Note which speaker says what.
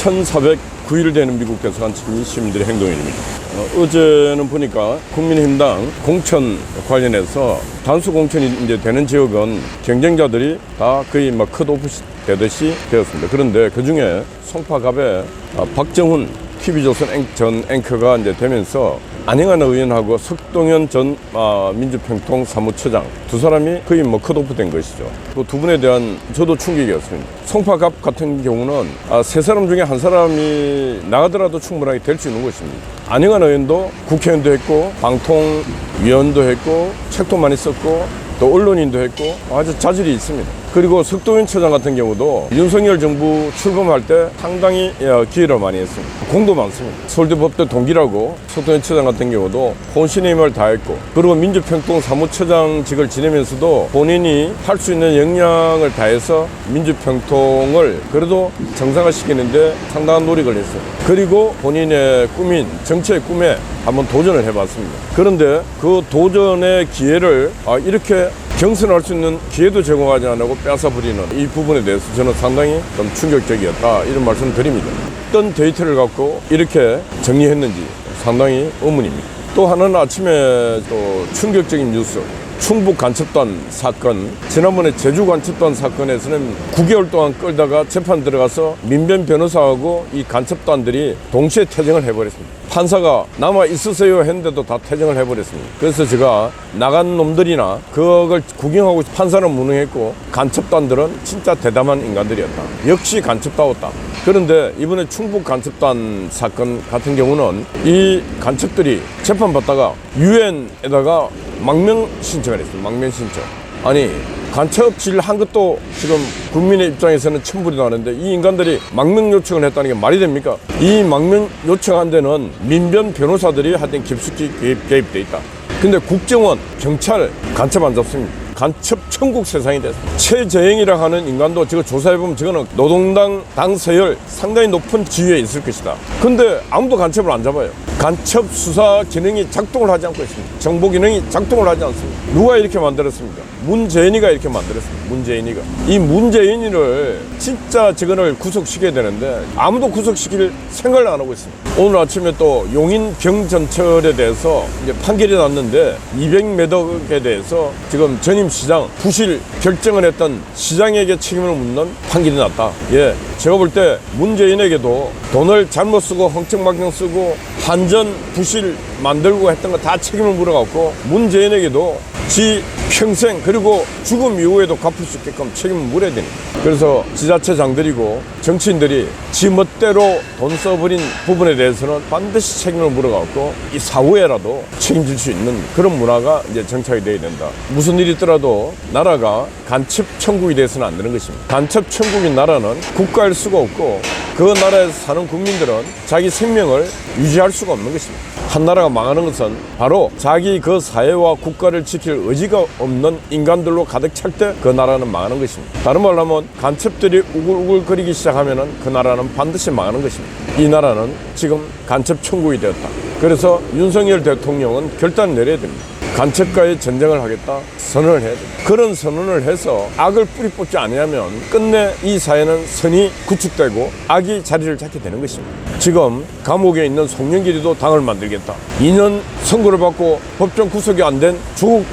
Speaker 1: 1409일 되는 미국 대사관 시민들의 행동일입니다. 어제는 보니까 국민의힘당 공천 관련해서 단수 공천이 이제 되는 지역은 경쟁자들이 다 거의 막 컷오프 되듯이 되었습니다. 그런데 그 중에 송파갑에 박정훈 TV조선 전 앵커가 이제 되면서 안영환 의원하고 석동현 전 민주평통 사무처장 두 사람이 거의 뭐 컷오프 된 것이죠. 그 두 분에 대한 저도 충격이었습니다. 송파갑 같은 경우는 세 사람 중에 한 사람이 나가더라도 충분하게 될 수 있는 것입니다. 안영환 의원도 국회의원도 했고 방통위원도 했고 책도 많이 썼고 또 언론인도 했고 아주 자질이 있습니다. 그리고 석동현 처장 같은 경우도 윤석열 정부 출범할 때 상당히 기여를 많이 했습니다. 공도 많습니다. 서울대법대 동기라고 석동현 처장 같은 경우도 혼신의 힘을 다했고, 그리고 민주평통 사무처장직을 지내면서도 본인이 할 수 있는 역량을 다해서 민주평통을 그래도 정상화시키는데 상당한 노력을 했어요. 그리고 본인의 꿈인 정치의 꿈에 한번 도전을 해봤습니다. 그런데 그 도전의 기회를 이렇게 경선할 수 있는 기회도 제공하지 않고 뺏어버리는 이 부분에 대해서 저는 상당히 좀 충격적이었다, 이런 말씀을 드립니다. 어떤 데이터를 갖고 이렇게 정리했는지 상당히 의문입니다. 또 하나는 아침에 또 충격적인 뉴스, 충북 간첩단 사건, 지난번에 제주 간첩단 사건에서는 9개월 동안 끌다가 재판 들어가서 민변 변호사하고 이 간첩단들이 동시에 퇴정을 해버렸습니다. 판사가 남아 있으세요 했는데도 다 퇴정을 해버렸습니다. 그래서 제가 나간 놈들이나 그걸 구경하고 판사는 무능했고 간첩단들은 진짜 대담한 인간들이었다. 역시 간첩다웠다. 그런데 이번에 충북 간첩단 사건 같은 경우는 이 간첩들이 재판받다가 유엔에다가 망명 신청을 했어요. 망명 신청. 아니, 간첩질 한 것도 지금 국민의 입장에서는 천불이 나는데 이 인간들이 망명 요청을 했다는 게 말이 됩니까? 이 망명 요청한 데는 민변 변호사들이 하여튼 깊숙이 개입돼 있다. 근데 국정원, 경찰 간첩 안 잡습니다. 간첩 천국 세상이 됐습니다. 최재행이라 하는 인간도 지금 조사해보면 저거는 노동당 당서열 상당히 높은 지위에 있을 것이다. 근데 아무도 간첩을 안 잡아요. 간첩 수사 기능이 작동을 하지 않고 있습니다. 정보 기능이 작동을 하지 않습니다. 누가 이렇게 만들었습니까? 문재인이가 이렇게 만들었습니다. 문재인이가. 이 문재인이를 진짜 저거를 구속시켜야 되는데 아무도 구속시킬 생각을 안 하고 있습니다. 오늘 아침에 또 용인 경전철에 대해서 이제 판결이 났는데 200매덕에 대해서 지금 전임 시장 부실 결정을 했던 시장에게 책임을 묻는 판결이 났다. 예, 제가 볼 때 문재인에게도 돈을 잘못 쓰고 헝청망청 쓰고 한전 부실 만들고 했던 거 다 책임을 물어갖고 문재인에게도 지 평생 그리고 죽음 이후에도 갚을 수 있게끔 책임을 물어야 됩니다. 그래서 지자체장들이고 정치인들이 지 멋대로 돈 써버린 부분에 대해서는 반드시 책임을 물어갖고 이 사후에라도 책임질 수 있는 그런 문화가 이제 정착이 돼야 된다. 무슨 일이 있더라도 나라가 간첩 천국이 돼서는 안 되는 것입니다. 간첩 천국인 나라는 국가일 수가 없고 그 나라에서 사는 국민들은 자기 생명을 유지할 수가 없는 것입니다. 한 나라가 망하는 것은 바로 자기 그 사회와 국가를 지킬 의지가 없는 인간들로 가득 찰 때 그 나라는 망하는 것입니다. 다른 말로 하면 간첩들이 우글우글거리기 시작하면 그 나라는 반드시 망하는 것입니다. 이 나라는 지금 간첩 천국이 되었다. 그래서 윤석열 대통령은 결단을 내려야 됩니다. 간첩과의 전쟁을 하겠다 선언을 해야 됩니다. 그런 선언을 해서 악을 뿌리 뽑지 않으면 끝내 이 사회는 선이 구축되고 악이 자리를 잡게 되는 것입니다. 지금 감옥에 있는 송영길이도 당을 만들겠다. 2년 선고를 받고 법정 구속이 안 된 조국